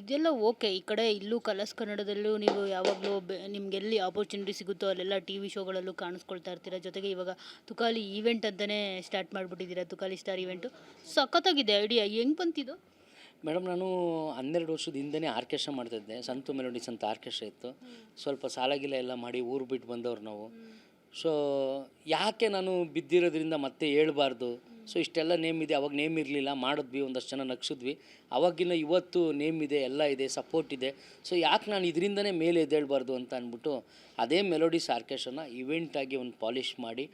ಇದೆಲ್ಲ ಓಕೆ. ಈ ಕಡೆ ಇಲ್ಲೂ ಕಲರ್ಸ್ ಕನ್ನಡದಲ್ಲೂ ನೀವು ಯಾವಾಗಲೂ ನಿಮ್ಗೆಲ್ಲಿ ಆಪರ್ಚುನಿಟಿ ಸಿಗುತ್ತೋ ಅಲ್ಲೆಲ್ಲ ಟಿ.ವಿ. ಶೋಗಳಲ್ಲೂ ಕಾಣಿಸ್ಕೊಳ್ತಾ ಇರ್ತೀರ. ಜೊತೆಗೆ ಇವಾಗ ತುಕಾಲಿ ಈವೆಂಟ್ ಅಂತಲೇ ಸ್ಟಾರ್ಟ್ ಮಾಡಿಬಿಟ್ಟಿದ್ದೀರಾ. ತುಕಾಲಿ ಸ್ಟಾರ್ ಈವೆಂಟು ಸಖತ್ತಾಗಿದೆ ಐಡಿಯಾ. ಹೆಂಗೆ ಬಂತಿದು? ಮೇಡಮ್ ನಾನು 12 ವರ್ಷದ ಹಿಂದೆಯೇ ಆರ್ಕೆಸ್ಟ್ರಾ ಮಾಡ್ತಾಯಿದ್ದೆ. ಸಂತು ಮೆಲೋಡಿಸ್ ಅಂತ ಆರ್ಕೆಸ್ಟ್ರಾ ಇತ್ತು. ಸ್ವಲ್ಪ ಸಾಲ ಎಲ್ಲ ಮಾಡಿ ಊರು ಬಿಟ್ಟು ಬಂದವ್ರು ನಾವು. ಸೊ ಯಾಕೆ ನಾನು ಬಿದ್ದಿರೋದ್ರಿಂದ ಮತ್ತೆ ಹೇಳ್ಬಾರ್ದು. ಸೊ ಇಷ್ಟೆಲ್ಲ ನೇಮ್ ಇದೆ, ಅವಾಗ ನೇಮ್ ಇರಲಿಲ್ಲ, ಮಾಡಿದ್ವಿ, ಒಂದಷ್ಟು ಜನ ನಗ್ಸಿದ್ವಿ. ಅವಾಗಿನ ಇವತ್ತು ನೇಮ್ ಇದೆ, ಎಲ್ಲ ಇದೆ, ಸಪೋರ್ಟ್ ಇದೆ. ಸೊ ಯಾಕೆ ನಾನು ಇದರಿಂದನೇ ಮೇಲೆ ಎದ್ದೇಳಬಾರ್ದು ಅಂತ ಅಂದ್ಬಿಟ್ಟು ಅದೇ ಮೆಲೋಡಿಸ್ ಆರ್ಕೆಸ್ಟ್ರಾನ ಇವೆಂಟಾಗಿ ಒಂದು ಪಾಲಿಷ್ ಮಾಡಿ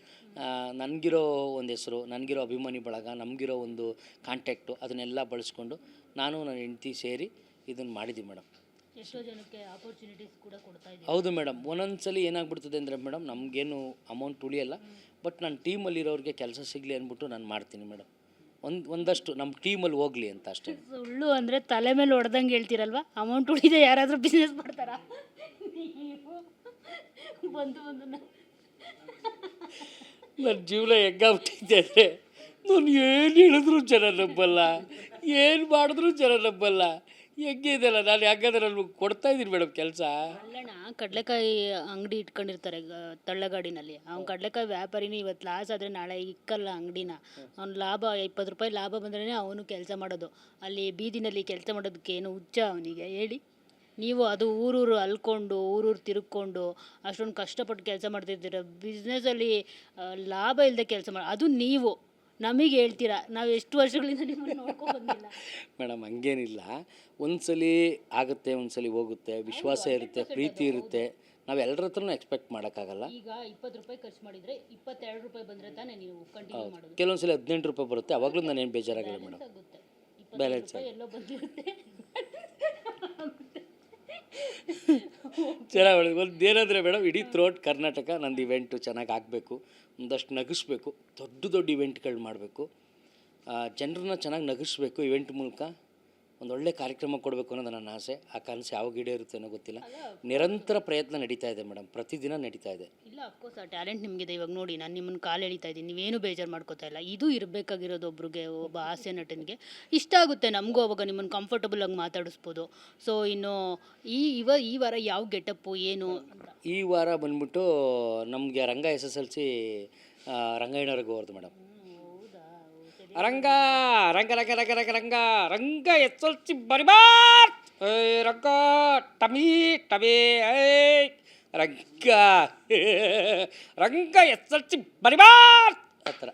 ನನಗಿರೋ ಒಂದು ಹೆಸರು, ನನಗಿರೋ ಅಭಿಮಾನಿ ಬಳಗ, ನಮಗಿರೋ ಒಂದು ಕಾಂಟ್ಯಾಕ್ಟು ಅದನ್ನೆಲ್ಲ ಬಳಸ್ಕೊಂಡು ನಾನು ನನ್ನ ಹೆಂಡ್ತಿ ಸೇರಿ ಇದನ್ನು ಮಾಡಿದ್ದೀವಿ ಮೇಡಮ್. ಎಷ್ಟೋ ಜನಕ್ಕೆ ಆಪರ್ಚುನಿಟೀಸ್ ಕೂಡ ಕೊಡ್ತಾ ಇದ್ದೀವಿ. ಹೌದು ಮೇಡಮ್. ಒಂದೊಂದು ಸಲ ಏನಾಗ್ಬಿಡ್ತದೆ ಅಂದರೆ ಮೇಡಮ್, ನಮಗೇನು ಅಮೌಂಟ್ ಉಳಿಯಲ್ಲ, ಬಟ್ ನನ್ನ ಟೀಮಲ್ಲಿರೋರಿಗೆ ಕೆಲಸ ಸಿಗಲಿ ಅಂದ್ಬಿಟ್ಟು ನಾನು ಮಾಡ್ತೀನಿ ಮೇಡಮ್. ಒಂದಷ್ಟು ನಮ್ಮ ಟೀಮಲ್ಲಿ ಹೋಗಲಿ ಅಂತ ಅಷ್ಟೇ. ಸುಳ್ಳು ಅಂದರೆ ತಲೆ ಮೇಲೆ ಹೊಡೆದಂಗೆ ಹೇಳ್ತೀರಲ್ವ. ಅಮೌಂಟ್ ಉಳಿದೆ ಯಾರಾದರೂ ಬಿಸ್ನೆಸ್ ಮಾಡ್ತಾರಾ? ನೀವು ಬಂದು ನನ್ನ ಜೀವನ ಹೆಂಗಾಗ್ಬಿಟ್ಟಿದೆ ಅಂದರೆ ನಾನು ಏನು ಹೇಳಿದ್ರು ಜನ ನಂಬಲ್ಲ, ಏನು ಮಾಡಿದ್ರು ಜನ ನಂಬಲ್ಲ. ಹೆಂಗೆ ಇದೆಲ್ಲ ನಾನು ಯಾಕಂದ್ರೆ ನಾನು ಕೊಡ್ತಾಯಿದ್ದೀನಿ ಮೇಡಮ್ ಕೆಲಸ. ಅಲ್ಲಣ್ಣ, ಕಡಲೆಕಾಯಿ ಅಂಗಡಿ ಇಟ್ಕೊಂಡಿರ್ತಾರೆ ತಳ್ಳಗಾಡಿನಲ್ಲಿ. ಅವ್ನು ಕಡಲೆಕಾಯಿ ವ್ಯಾಪಾರಿನೇ ಇವತ್ತು ಲಾಸ್ ಆದರೆ ನಾಳೆ ಇಕ್ಕಲ್ಲ ಅಂಗಡಿನ. ಅವ್ನು ಲಾಭ 20 ರೂಪಾಯಿ ಲಾಭ ಬಂದ್ರೇ ಅವನು ಕೆಲಸ ಮಾಡೋದು. ಅಲ್ಲಿ ಬೀದಿನಲ್ಲಿ ಕೆಲಸ ಮಾಡೋದಕ್ಕೆ ಏನು ಹುಚ್ಚ ಅವನಿಗೆ ಹೇಳಿ? ನೀವು ಅದು ಊರೂರು ಅಲ್ಕೊಂಡು ಊರೂರು ತಿರುಗ್ಕೊಂಡು ಅಷ್ಟೊಂದು ಕಷ್ಟಪಟ್ಟು ಕೆಲಸ ಮಾಡ್ತಿರ್ತೀರ. ಬಿಸ್ನೆಸ್ಸಲ್ಲಿ ಲಾಭ ಇಲ್ಲದೆ ಕೆಲಸ ಮಾಡಿ ಅದು ನೀವು ನಮಗೆ ಹೇಳ್ತೀರಾ. ನಾವು ಎಷ್ಟು ವರ್ಷಗಳಿಂದ ನಿಮ್ಮನ್ನು ನೋಡ್ಕೊಂಡು ಬಂದಿಲ್ಲ ಮೇಡಮ್. ಹಂಗೇನಿಲ್ಲ, ಒಂದ್ಸಲ ಆಗುತ್ತೆ, ಒಂದ್ಸಲ ಹೋಗುತ್ತೆ, ವಿಶ್ವಾಸ ಇರುತ್ತೆ, ಪ್ರೀತಿ ಇರುತ್ತೆ. ನಾವು ಎಲ್ಲರ ಹತ್ರನೂ ಎಕ್ಸ್ಪೆಕ್ಟ್ ಮಾಡೋಕ್ಕಾಗಲ್ಲ. ಈಗ 20 ರೂಪಾಯಿ ಖರ್ಚು ಮಾಡಿದರೆ 22 ರೂಪಾಯಿ ಬಂದರೆ ತಾನೇ ನೀವು ಕಂಟಿನ್ಯೂ ಮಾಡೋದು. ಕೆಲವೊಂದ್ಸಲ 18 ರೂಪಾಯಿ ಬರುತ್ತೆ, ಅವಾಗಲೂ ನಾನೇನು ಬೇಜಾರಾಗಲ್ಲ ಮೇಡಮ್. ಆಗುತ್ತೆ. ಬ್ಯಾಲೆನ್ಸ್ ಎಲ್ಲೋ ಬಂದಿರುತ್ತೆ. ಚೆನ್ನಾಗಿ ಒಂದು ಏನಂದರೆ ಮೇಡಮ್, ಇಡೀ ಥ್ರೋಟ್ ಕರ್ನಾಟಕ ನಂದು ಇವೆಂಟು ಚೆನ್ನಾಗಿ ಆಗಬೇಕು, ಒಂದಷ್ಟು ನಗಿಸ್ಬೇಕು, ದೊಡ್ಡ ದೊಡ್ಡ ಇವೆಂಟ್ಗಳು ಮಾಡಬೇಕು, ಜನರನ್ನ ಚೆನ್ನಾಗಿ ನಗಿಸ್ಬೇಕು, ಇವೆಂಟ್ ಮೂಲಕ ಒಂದೊಳ್ಳೆ ಕಾರ್ಯಕ್ರಮ ಕೊಡಬೇಕು ಅನ್ನೋದು ನನ್ನ ಆಸೆ. ಆ ಕನಸು ಯಾವಾಗ ಈಡೇರುತ್ತೆ ಅನ್ನೋ ಗೊತ್ತಿಲ್ಲ. ನಿರಂತರ ಪ್ರಯತ್ನ ನಡೀತಾ ಇದೆ ಮೇಡಮ್, ಪ್ರತಿದಿನ ನಡೀತಾ ಇದೆ. ಇಲ್ಲ, ಅಫ್ಕೋರ್ಸ್ ಆ ಟ್ಯಾಲೆಂಟ್ ನಿಮಗಿದೆ. ಇವಾಗ ನೋಡಿ, ನಾನು ನಿಮ್ಮನ್ನು ಕಾಲು ಎಳಿತಾ ಇದ್ದೀನಿ, ನೀವೇನು ಬೇಜಾರು ಮಾಡ್ಕೋತಾ ಇಲ್ಲ. ಇದು ಇರಬೇಕಾಗಿರೋದು ಒಬ್ರಿಗೆ, ಒಬ್ಬ ಹಾಸ್ಯ ನಟನಿಗೆ. ಇಷ್ಟ ಆಗುತ್ತೆ ನಮಗೂ ಅವಾಗ ನಿಮ್ಮನ್ನು ಕಂಫರ್ಟಬಲ್ ಆಗಿ ಮಾತಾಡಿಸ್ಬೋದು. ಸೊ ಇನ್ನು ಈ ವಾರ ಯಾವ ಗೆಟಪ್ಪು ಏನು ಅಂತ? ಈ ವಾರ ಬಂದ್ಬಿಟ್ಟು ನಮಗೆ ರಂಗ SSLC ರಂಗಯ್ಯನವ್ರಿಗೆ ಹೋರ್ದು ಮೇಡಮ್. ರಂಗ ರಂಗ ರಂಗ ರಂಗ ರಂಗ ರಂಗ ರಂಗ SSLC ಬರಿಬಾರ್ ರಂಗ ಟಮಿ ಟಮಿ ರಂಗ ರಂಗ SSLC ಬರಿಬಾರ್ ಆ ಥರ.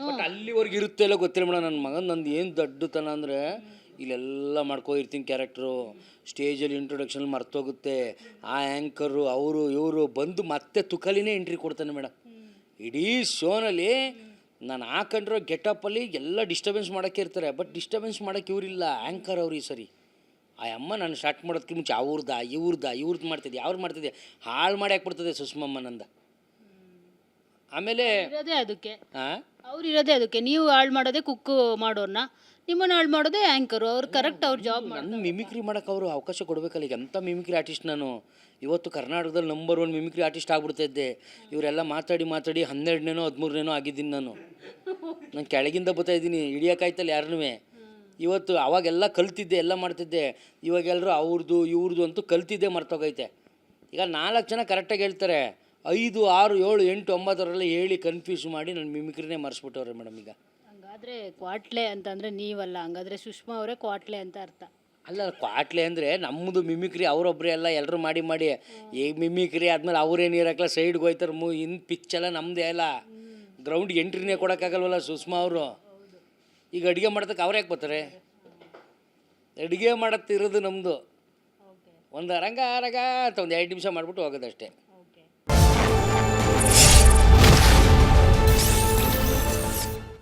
ಬಟ್ ಅಲ್ಲಿವರೆಗೆ ಇರುತ್ತೆ ಇಲ್ಲ ಗೊತ್ತಿಲ್ಲ ಮೇಡಮ್. ನನ್ನ ಮಗನ ನಂದು ಏನು ದೊಡ್ಡತನ ಅಂದರೆ ಇಲ್ಲೆಲ್ಲ ಮಾಡ್ಕೊಂಡಿರ್ತೀನಿ ಕ್ಯಾರೆಕ್ಟ್ರು. ಸ್ಟೇಜಲ್ಲಿ ಇಂಟ್ರೊಡಕ್ಷನ್ ಮರ್ತೋಗುತ್ತೆ. ಆ ಆ್ಯಂಕರು ಅವರು ಇವರು ಬಂದು ಮತ್ತೆ ತುಕಲಿನೇ ಎಂಟ್ರಿ ಕೊಡ್ತಾನೆ ಮೇಡಮ್. ಇಡೀ ಶೋನಲ್ಲಿ ನಾನು ಹಾಕೊಂಡ್ರೋ ಗೆಟಪ್ಪಲ್ಲಿ ಎಲ್ಲ ಡಿಸ್ಟರ್ಬೆನ್ಸ್ ಮಾಡೋಕ್ಕೆ ಇರ್ತಾರೆ, ಬಟ್ ಡಿಸ್ಟರ್ಬೆನ್ಸ್ ಮಾಡೋಕ್ಕೆ ಇವರಿಲ್ಲ, ಆ್ಯಂಕರ್ ಅವ್ರು ಈ ಸರಿ. ಆ ಅಮ್ಮ ನಾನು ಸ್ಟಾರ್ಟ್ ಮಾಡೋದಕ್ಕೆ ಮುಂಚೆ ಇವ್ರದ್ದು ಮಾಡ್ತಿದ್ದೆ, ಯಾವ್ದು ಮಾಡ್ತಿದ್ದೆ, ಹಾಳು ಮಾಡಿ ಹಾಕ್ಬಿಡ್ತದೆ ಸುಷ್ಮಮ್ಮನಂದ. ಆಮೇಲೆ ಇರೋದೇ ಅದಕ್ಕೆ, ಹಾಂ, ಅವ್ರು ಇರೋದೇ ಅದಕ್ಕೆ. ನೀವು ಹಾಳು ಮಾಡೋದೇ ಕುಕ್ಕು ಮಾಡೋರನ್ನ, ನಿಮ್ಮನ್ನು ಹಾಳು ಮಾಡೋದೇ ಆ್ಯಂಕರು. ಅವ್ರು ಕರೆಕ್ಟ್ ಅವ್ರ ಜಾಬ್ ಮಾಡಿ. ನನ್ನ ಮಿಮಿಕ್ರಿ ಮಾಡೋಕೆ ಅವರು ಅವಕಾಶ ಕೊಡಬೇಕಲ್ಲ. ಈಗ ಎಂಥ ಮಿಮಿಕ್ರಿ ಆರ್ಟಿಸ್ಟ್ ನಾನು. ಇವತ್ತು ಕರ್ನಾಟಕದಲ್ಲಿ ನಂಬರ್ 1 ಮಿಮಿಕ್ರಿ ಆರ್ಟಿಸ್ಟ್ ಆಗ್ಬಿಡ್ತಾಯಿದ್ದೆ. ಇವರೆಲ್ಲ ಮಾತಾಡಿ 12ನೇನೋ 13ನೇನೋ ಆಗಿದ್ದೀನಿ ನಾನು. ಕೆಳಗಿಂದ ಬರ್ತಾಯಿದ್ದೀನಿ, ಹಿಡಿಯೋಕ್ಕಾಯ್ತಲ್ಲ ಯಾರನ್ನೂ. ಇವತ್ತು ಅವಾಗೆಲ್ಲ ಕಲ್ತಿದ್ದೆ, ಎಲ್ಲ ಮಾಡ್ತಿದ್ದೆ. ಇವಾಗೆಲ್ಲರೂ ಅವ್ರದ್ದು ಇವ್ರದ್ದು ಅಂತೂ ಕಲ್ತಿದ್ದೆ ಮರ್ತೋಗೈತೆ. ಈಗ 4 ಜನ ಕರೆಕ್ಟಾಗಿ ಹೇಳ್ತಾರೆ, 5, 6, 7, 8, 9 ಹೇಳಿ ಕನ್ಫ್ಯೂಸ್ ಮಾಡಿ ನನ್ನ ಮಿಮಿಕ್ರಿನೇ ಮರೆಸ್ಬಿಟ್ಟವ್ರೆ ಮೇಡಮ್. ಈಗ ಹಂಗಾದ್ರೆ ಕ್ವಾಟ್ಲೆ ಅಂತಂದರೆ ನೀವಲ್ಲ, ಹಂಗಾದ್ರೆ ಸುಷ್ಮಾ ಅವರೇ ಕ್ವಾಟ್ಲೆ ಅಂತ ಅರ್ಥ. ಅಲ್ಲ, ಕ್ವಾಟ್ಲೆ ಅಂದರೆ ನಮ್ಮದು ಮಿಮಿಕ್ರಿ ಅವರೊಬ್ಬರೇ ಎಲ್ಲ ಎಲ್ಲರೂ ಮಾಡಿ ಈಗ ಮಿಮಿಕ್ರಿ ಆದಮೇಲೆ ಅವರೇನು ಇರೋಕ್ಕಲ್ಲ, ಸೈಡ್ಗೆ ಹೋಯ್ತಾರೆ. ಇನ್ನು ಪಿಚ್ಚೆಲ್ಲ ನಮ್ಮದೇ ಅಲ್ಲ. ಗ್ರೌಂಡ್ಗೆ ಎಂಟ್ರಿನೇ ಕೊಡೋಕ್ಕಾಗಲ್ವಲ್ಲ ಸುಷ್ಮಾ ಅವರು. ಈಗ ಅಡುಗೆ ಮಾಡೋದಕ್ಕೆ ಅವ್ರು ಯಾಕೆ ಬರ್ತಾರೆ? ಅಡುಗೆ ಮಾಡೋತ್ತಿರೋದು ನಮ್ಮದು. ಒಂದು ರಂಗ ಅಂತ ಒಂದು 2 ನಿಮಿಷ ಮಾಡಿಬಿಟ್ಟು ಹೋಗೋದಷ್ಟೇ.